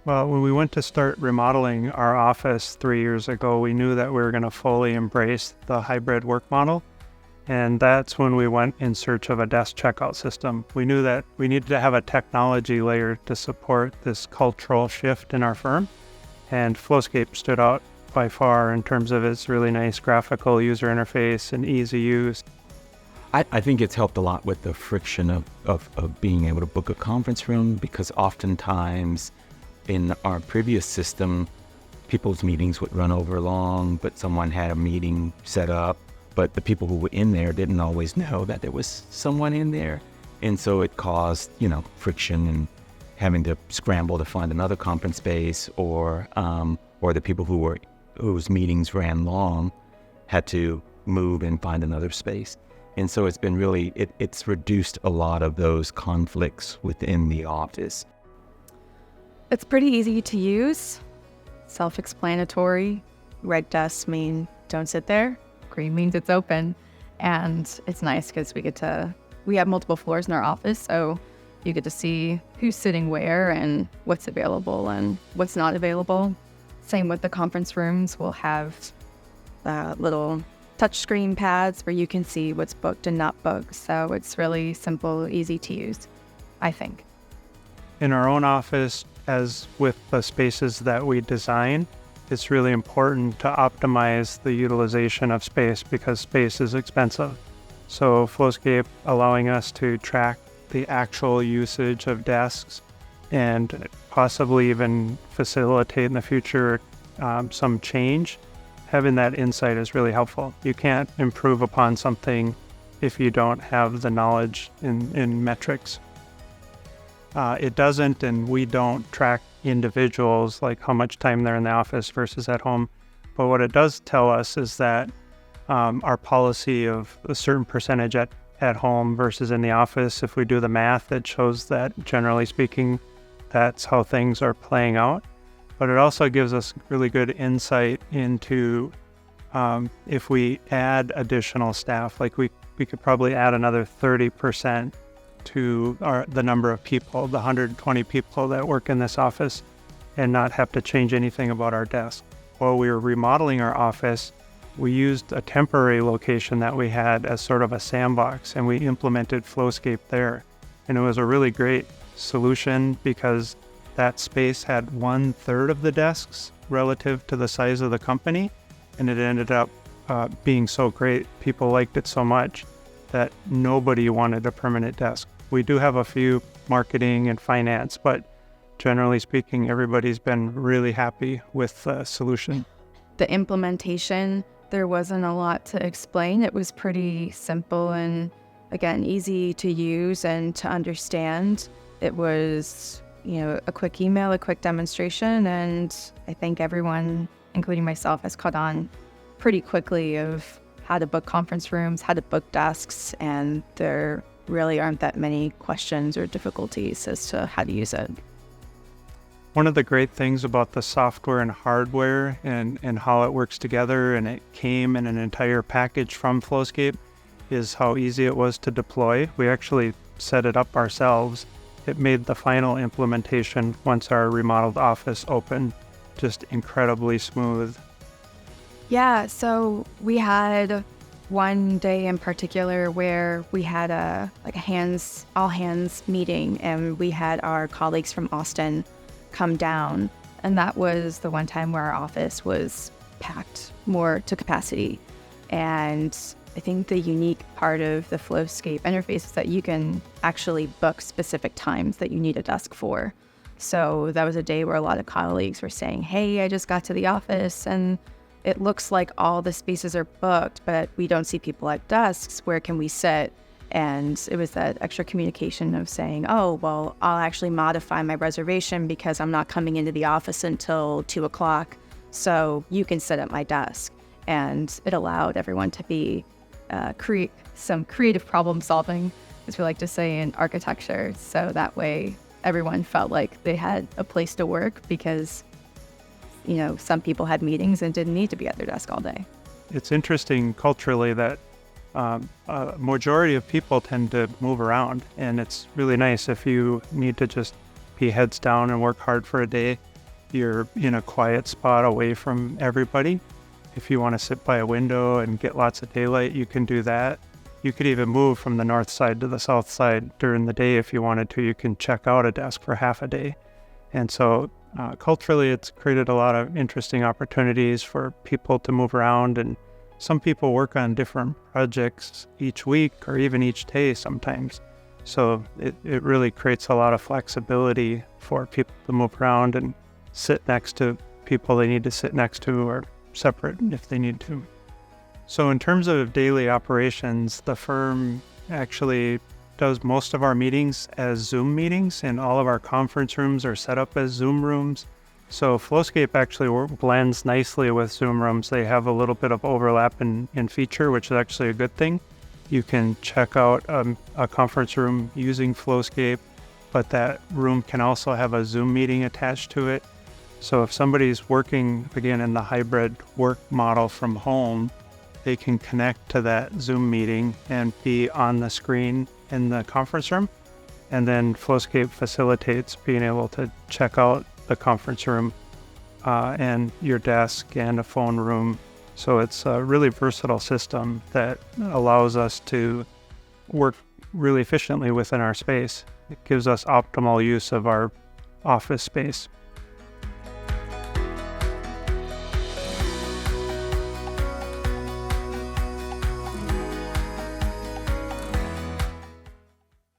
Well, when we went to start remodeling our office 3 years ago, we knew that we were going to fully embrace the hybrid work model. And that's when we went in search of a desk checkout system. We knew that we needed to have a technology layer to support this cultural shift in our firm. And Flowscape stood out by far in terms of its really nice graphical user interface and easy use. I think it's helped a lot with the friction of being able to book a conference room, because oftentimes in our previous system, people's meetings would run over long, but someone had a meeting set up, but the people who were in there didn't always know that there was someone in there. And so it caused, friction and having to scramble to find another conference space, or the people whose meetings ran long had to move and find another space. And so it's been really, it's reduced a lot of those conflicts within the office. It's pretty easy to use, self-explanatory. Red desks mean don't sit there. Green means it's open. And it's nice because we have multiple floors in our office, so you get to see who's sitting where and what's available and what's not available. Same with the conference rooms. We'll have little touchscreen pads where you can see what's booked and not booked. So it's really simple, easy to use, I think. In our own office, as with the spaces that we design, it's really important to optimize the utilization of space because space is expensive. So Flowscape allowing us to track the actual usage of desks and possibly even facilitate in the future some change. Having that insight is really helpful. You can't improve upon something if you don't have the knowledge in metrics. It doesn't, and we don't track individuals, like how much time they're in the office versus at home. But what it does tell us is that our policy of a certain percentage at home versus in the office, if we do the math, it shows that generally speaking, that's how things are playing out. But it also gives us really good insight into if we add additional staff, like we could probably add another 30% to the number of people, the 120 people that work in this office, and not have to change anything about our desk. While we were remodeling our office, we used a temporary location that we had as sort of a sandbox, and we implemented Flowscape there. And it was a really great solution because that space had 1/3 of the desks relative to the size of the company, and it ended up being so great. People liked it so much that nobody wanted a permanent desk. We do have a few marketing and finance, but generally speaking, everybody's been really happy with the solution. The implementation, there wasn't a lot to explain. It was pretty simple and, again, easy to use and to understand. It was, a quick email, a quick demonstration, and I think everyone, including myself, has caught on pretty quickly of how to book conference rooms, how to book desks, and there really aren't that many questions or difficulties as to how to use it. One of the great things about the software and hardware and how it works together, and it came in an entire package from Flowscape, is how easy it was to deploy. We actually set it up ourselves. It made the final implementation once our remodeled office opened just incredibly smooth. Yeah, so we had one day in particular where we had a all hands meeting, and we had our colleagues from Austin come down, and that was the one time where our office was packed more to capacity. And I think the unique part of the Flowscape interface is that you can actually book specific times that you need a desk for. So that was a day where a lot of colleagues were saying, hey, I just got to the office and it looks like all the spaces are booked, but we don't see people at desks. Where can we sit? And it was that extra communication of saying, oh, well, I'll actually modify my reservation because I'm not coming into the office until 2:00. So you can sit at my desk. And it allowed everyone to create some creative problem solving, as we like to say in architecture. So that way everyone felt like they had a place to work because some people had meetings and didn't need to be at their desk all day. It's interesting culturally that a majority of people tend to move around, and it's really nice if you need to just be heads down and work hard for a day. you're in a quiet spot away from everybody. If you want to sit by a window and get lots of daylight, you can do that. You could even move from the north side to the south side during the day if you wanted to. You can check out a desk for half a day. And so culturally, it's created a lot of interesting opportunities for people to move around. And some people work on different projects each week or even each day sometimes. So it really creates a lot of flexibility for people to move around and sit next to people they need to sit next to or separate if they need to. So in terms of daily operations, the firm actually does most of our meetings as Zoom meetings, and all of our conference rooms are set up as Zoom rooms. So Flowscape actually blends nicely with Zoom rooms. They have a little bit of overlap in feature, which is actually a good thing. You can check out a conference room using Flowscape, but that room can also have a Zoom meeting attached to it. So if somebody's working, again, in the hybrid work model from home, they can connect to that Zoom meeting and be on the screen in the conference room. And then Flowscape facilitates being able to check out the conference room and your desk and a phone room. So it's a really versatile system that allows us to work really efficiently within our space. It gives us optimal use of our office space.